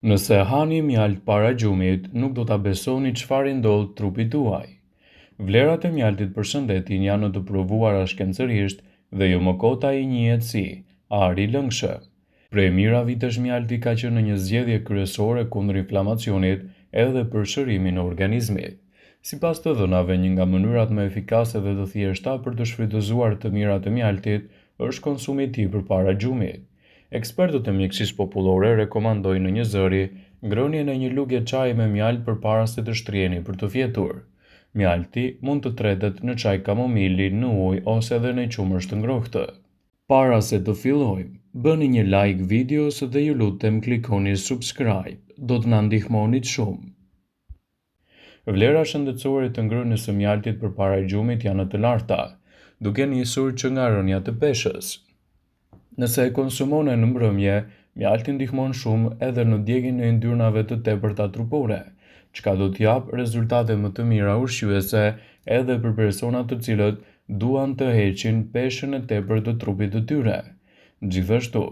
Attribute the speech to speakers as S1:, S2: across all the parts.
S1: Nëse hani mjalt para gjumit, nuk do ta besoni çfarë ndodh trupit tuaj. Vlerat e mjaltit për shëndetin janë të provuara shkencërisht dhe jo më kota i njihet si ari lëngshë. Prej mijëra vitesh mjalti ka qenë një zgjedhje kryesore kundër inflamacionit edhe për shërimin e organizmit. Sipas të dhënave, një nga mënyrat më efikase dhe të thjeshta për të shfrytëzuar të mirat e mjaltit është konsumi i tij përpara gjumit. Ekspertët e mjekësisë popullore rekomandojnë në një zëri ngrënien e një lugje çaji me mjalt përpara se të shtriheni për të fjetur. Mjalti mund të tretet në çaj kamomili, në ujë ose edhe në qumësht të ngrohtë. Para se të fillojmë, bëni një like videos dhe ju lutem klikoni subscribe, do të na ndihmonit shumë. Vlera shëndetësore të ngrënies së mjaltit përpara gjumit janë të larta, duke nisur që nga rënja e peshës. Nëse e konsumoni në mbrëmje, mjalti ndihmon shumë edhe në djegjen e yndyrnave të tepërta trupore, çka do të japë rezultate më të mira ushqyese edhe për persona të cilët duan të heqin peshën e tepërt të trupit të tyre. Gjithashtu,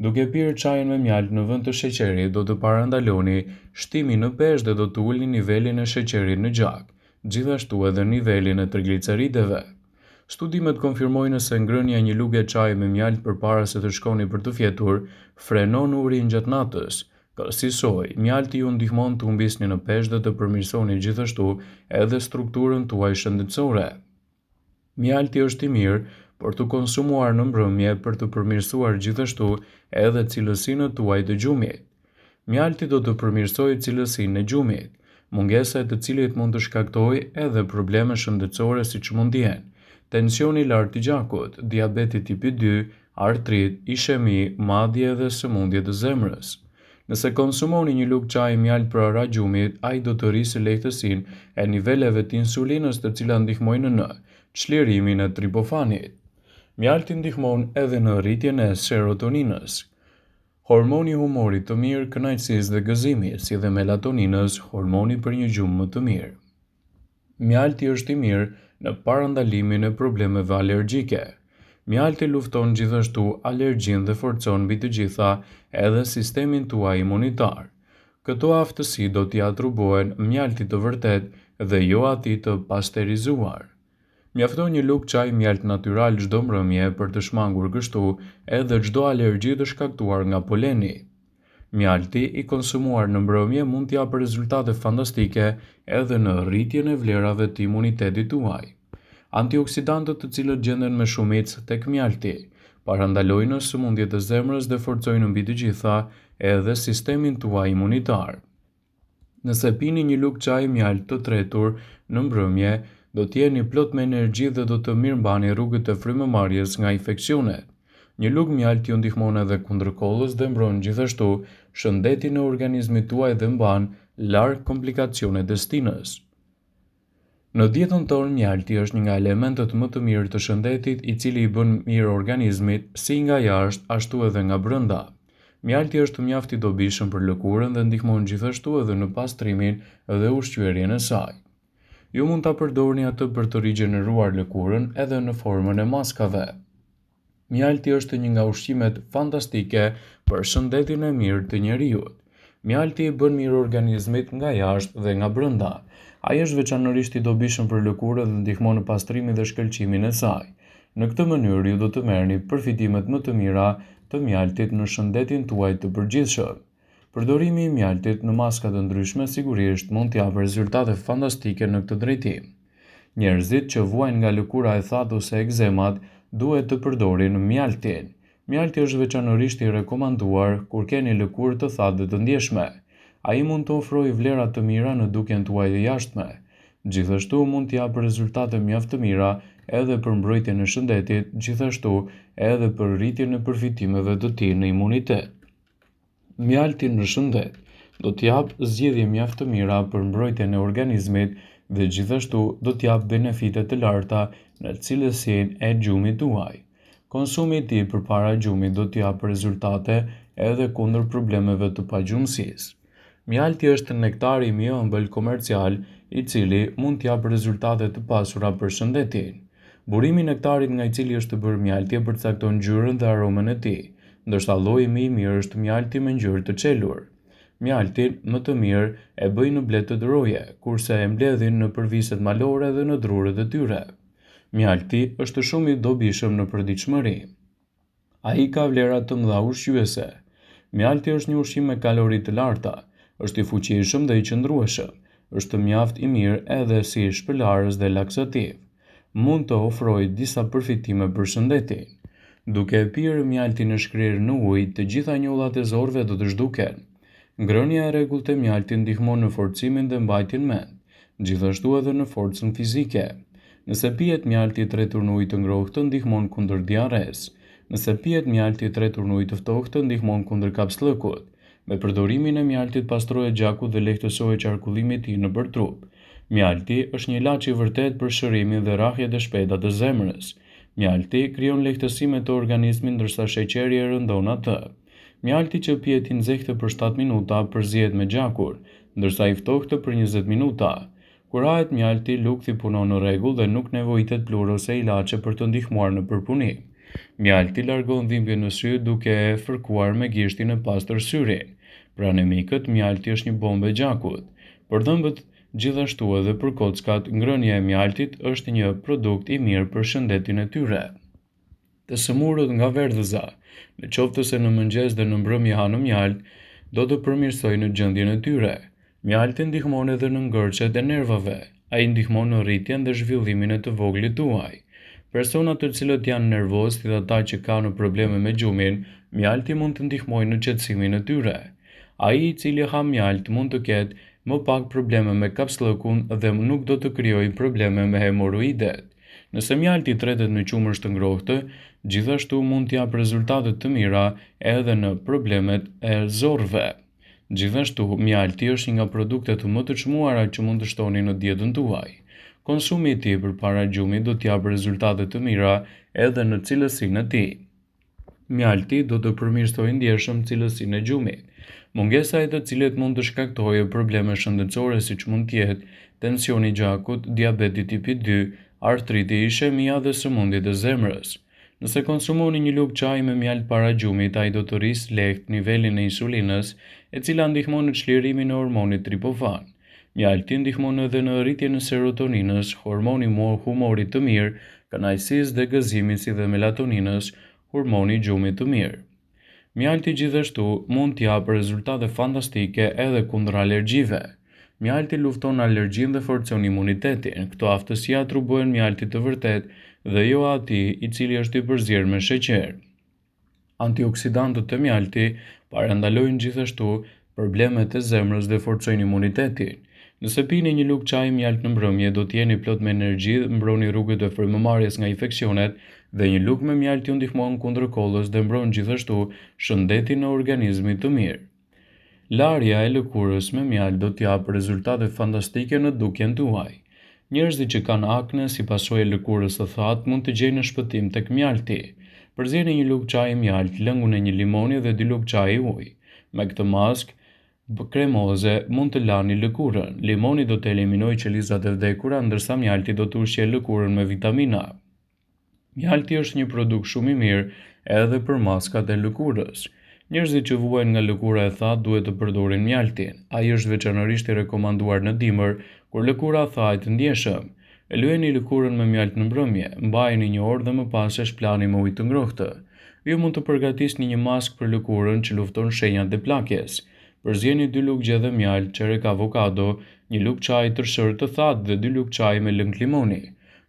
S1: duke pirë çajin me mjalt në vend të sheqerit, do të parandaloni shtimin në peshë dhe do të ulni nivelin e sheqerit në gjak, gjithashtu edhe nivelin e triglicerideve. Studimet konfirmojnë se ngrënia një lugje çaji me mjalt përpara se të shkoni për të fjetur frenon urin gjatë natës. Kësaj, mjalti ju ndihmon të humbisni në peshë dhe të përmirësoni gjithashtu edhe strukturën tuaj shëndetësore. Mjalti është i mirë për të konsumuar në mbrëmje për të përmirësuar gjithashtu edhe cilësinë tuaj të gjumit. Mjalti do të përmirësojë cilësinë e gjumit, mungesa e të cilit mund të shkaktojë edhe probleme shëndetësore siç mund të jenë tensioni i lartë i gjakut, diabeti tipi 2, artrit, ishemi, madje edhe sëmundje të zemrës. Nëse konsumoni një lugë çaji mjalt para gjumit, ai do të rrisë lehtësinë e niveleve të insulinës, të cilat ndihmojnë në çlirimin e tripofanit. Mjalti ndihmon edhe në rritjen e serotoninës, hormoni i humorit të mirë, kënaqësisë dhe gëzimit, si dhe melatoninës, hormoni për një gjumë më të mirë. Mjalti është i mirë në parandalimin e problemeve alergjike. Mjalti lufton gjithashtu alergjinë dhe forcon mbi të gjitha edhe sistemin tuaj imunitar. Këto aftësi do t'i atribuohen mjaltit të vërtet dhe jo atij të pasterizuar. Mjafton një lugë çaj mjalt natyral çdo mbrëmje për të shmangur kështu edhe çdo alergji të shkaktuar nga poleni. Mjalti i konsumuar në mbrëmje mund të japë rezultate fantastike edhe në rritjen e vlerave të imunitetit tuaj. Antioksidantët, të cilët gjenden me shumicë tek mjalti, parandalojnë sëmundjet e zemrës dhe forcojnë mbi të gjitha edhe sistemin tuaj imunitar. Nëse pini një lugë çaji mjalt të tretur në mbrëmje, do të jeni plot me energji dhe do të mirëmbani rrugët e frymëmarrjes nga infeksionet. Një lugë mjalti ju ndihmon edhe kundër kollës dhe mbron gjithashtu shëndetin e organizmit tuaj dhe mban larg komplikacionet e stinës. Në dietën tonë, mjalti është një nga elementet më të mirë të shëndetit, i cili i bën mirë organizmit si nga jashtë ashtu edhe nga brenda. Mjalti është mjaft i dobishëm për lëkurën dhe ndihmon gjithashtu edhe në pastrimin dhe ushqyerjen e saj. Ju mund ta përdorni atë për të rigjeneruar lëkurën edhe në formën e maskave. Mjalti është një nga ushqimet fantastike për shëndetin e mirë të njeriut. Mjalti i bën mirë organizmit nga jashtë dhe nga brenda. Ai është veçanërisht i dobishëm për lëkurën dhe ndihmon në pastrimin dhe shkëlqimin e saj. Në këtë mënyrë ju do të merrni përfitimet më të mira të mjaltit në shëndetin tuaj të përgjithshëm. Përdorimi i mjaltit në maska të ndryshme sigurisht mund të japë rezultate fantastike në këtë drejtim. Njerëzit që vuajnë nga lëkura e thatë ose ekzemat duhet të përdorin mjaltin. Mjalti është veçanërisht i rekomanduar kur keni lëkurë të thatë dhe të ndjeshme. Ai mund të ofrojë vlera të mira në dukjen tuaj të jashtme. Gjithashtu mund të japë rezultate mjaft të mira edhe për mbrojtjen e shëndetit, gjithashtu edhe për rritjen e përfitimeve të tij në imunitet. Mjalti në shëndet do të japë zgjedhje mjaft të mira për mbrojtjen e organizmit dhe gjithashtu do të japë benefite të larta në cilësinë e gjumit tuaj. Konsumi i tij përpara gjumit do të japë rezultate edhe kundër problemeve të pagjumësisë. Mjalti është nektari më i ëmbël komercial, i cili mund të japë rezultate të pasura për shëndetin. Burimi i nektarit nga i cili është bërë mjalti e përcakton ngjyrën dhe aromën e tij, ndërsa lloji më i mirë është mjalti me ngjyrë të çelur. Mjaltin më të mirë e bëjnë në bletë të roje, kurse e mbledhin në përviset malore dhe në drurët e tyre. Mjalti është shumë i dobishëm në përditshmëri. Ai ka vlera të mëdha ushqyese. Mjalti është një ushqim me kalori të larta, është i fuqishëm dhe i qëndrueshëm, është mjaft i mirë edhe si shpëlarës dhe laksativ. Mund të ofrojë disa përfitime për shëndetin. Duke e pirë mjaltin e shkrirë në ujë, të gjitha njollat e zorëve do të zhduken. Ngrënia e rregullt e mjaltit ndihmon në forcimin dhe mbajtjen mend, gjithashtu edhe në forcën fizike. Nëse pihet mjalti i tretur në ujë të ngrohtë, ndihmon kundër diares. Nëse pihet mjalti i tretur në ujë të ftohtë, ndihmon kundër kapslëkut. Me përdorimin e mjaltit pastrohet gjaku dhe lehtësohet qarkullimi i tij nëpër trup. Mjalti është një ilaç i vërtet për shërimin dhe rrahjet e shpejta të zemrës. Mjalti krijon lehtësime të organizmit ndërsa sheqeri e rëndon atë. Mjalti që pihet i nxehtë për 7 minuta përzihet me gjakun, ndërsa i ftohtë për 20 minuta. Kur hahet mjalti, lukthi punon në rregull dhe nuk nevojitet plur ose ilaçe për të ndihmuar në përpunim. Mjalti largon dhimbjen në sy duke e fërkuar me gishtin e pastër syrin. Për anemikët, mjalti është një bombë e gjakut. Për dhëmbët, gjithashtu edhe për kockat, ngrënia e mjaltit është një produkt i mirë për shëndetin e tyre. Të sëmurët nga verdhëza, në qoftë se në mëngjes dhe në mbrëmje hanë mjalt, do të përmirësojnë gjendjen e tyre. Mjalti ndihmon edhe në ngërçet e nervave. Ai ndihmon në rritjen dhe zhvillimin e të voglit tuaj. Personat të cilët janë nervoz dhe ata që kanë probleme me gjumin, mjalti mund të ndihmojë në qetësimin e tyre. Ai i cili ha mjalt mund të ketë më pak probleme me kapslëkun dhe nuk do të krijojë probleme me hemoroidet. Nëse mjalti tretet në qumësh të ngrohtë, gjithashtu mund të japë rezultate të mira edhe në problemet e zorrëve. Gjithashtu, mjalti është një nga produktet më të çmuara që mund të shtoni në dietën tuaj. Konsumi i tij përpara gjumit do të japë rezultate të mira edhe në cilësinë e tij. Mjalti do të përmirësojë ndjeshëm cilësinë e gjumit. Mungesa e të cilet mund të shkaktojë probleme shëndetësore siç mund të jetë tensioni i gjakut, diabeti tipi 2, artriti, ishemia dhe sëmundjet e zemrës. Nëse konsumoni një lugë çaji me mjalt para gjumit, ai do të rrisë lehtë nivelin e insulinës, e cila ndihmon në çlirimin e hormonit triptofan. Mjalti ndihmon edhe në rritjen e serotoninës, hormoni humorit të mirë, kënaqësisë dhe gëzimit si dhe melatoninës, hormoni i gjumit të mirë. Mjalti gjithashtu mund të japë rezultate fantastike edhe kundër alergjive. Mjalti lufton alergjinë dhe forcon imunitetin. Këto aftësi atribuohen mjaltit të vërtet dhe jo atij i cili është i përzier me sheqer. Antioksidantët e mjalti parandalojnë gjithashtu problemet e zemrës dhe forcojnë imunitetin. Nëse pini një lugë çaji mjalt në mbrëmje, do të jeni plot me energji, mbroni rrugët e frymëmarrjes nga infeksionet dhe një lugë me mjalt ju ndihmon kundër kollës dhe mbron gjithashtu shëndetin e organizmit të mirë. Larja e lëkurës me mjalt do të japë rezultate fantastike në dukjen tuaj. Njerëzit që kanë akne si pasojë e lëkurës së thatë mund të gjejnë shpëtim tek mjalti. Përzieni një lugë çaji mjalt, lëngun e një limoni dhe 2 lugë çaji ujë. Me këtë maskë kremoze mund të lani lëkurën. Limoni do të eliminojë qelizat e vdekura, ndërsa mjalti do të ushqejë lëkurën me vitamina. Mjalti është një produkt shumë i mirë edhe për maskat e lëkurës. Njerëzit që vuajnë nga lëkura e thatë duhet të përdorin mjaltin. Ai është veçanërisht i rekomanduar në dimër, kur lëkura e thatë ndjeshëm. Luajini lëkurën me mjalt në mbrëmje, mbajini 1 orë dhe më pas e shplani me ujë të ngrohtë. Ju mund të përgatisni një maskë për lëkurën që lufton shenjat e plakjes. Përzieni 2 lugë gjedhë mjalt, çerek avokado, 1 lugë çaji tërshër të thatë dhe 2 lugë çaji me lëng limoni.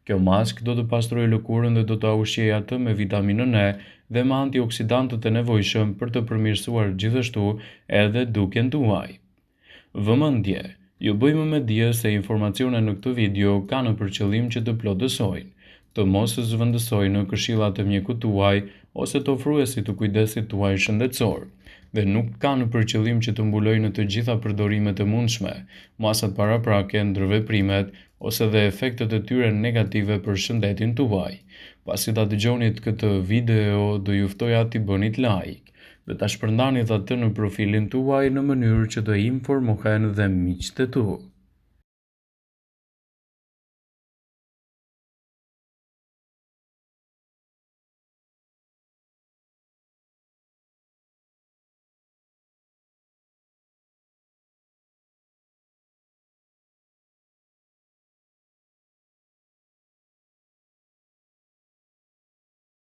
S1: Kjo maskë do të pastrojë lëkurën dhe do të ushqejë atë me vitaminën E dhe me antioksidantët e nevojshëm për të përmirësuar gjithashtu edhe dukjen tuaj. Vëmendje: ju bëjmë me dije se informacionet në këtë video kanë për qëllim që të plotësojnë, të mos zëvendësojnë këshillat e mjekut tuaj ose të ofruesit të kujdesit tuaj shëndetësor, dhe nuk kanë për qëllim që të mbulojnë të gjitha përdorimet e mundshme, masat paraprake, ndërveprimet ose dhe efektet e tyre negative për shëndetin tuaj. Pasi ta dëgjonit këtë video, do ju ftoja t'i bënit like dhe ta shpërndanit atë në profilin tuaj në mënyrë që të informohen dhe miqtë e tu.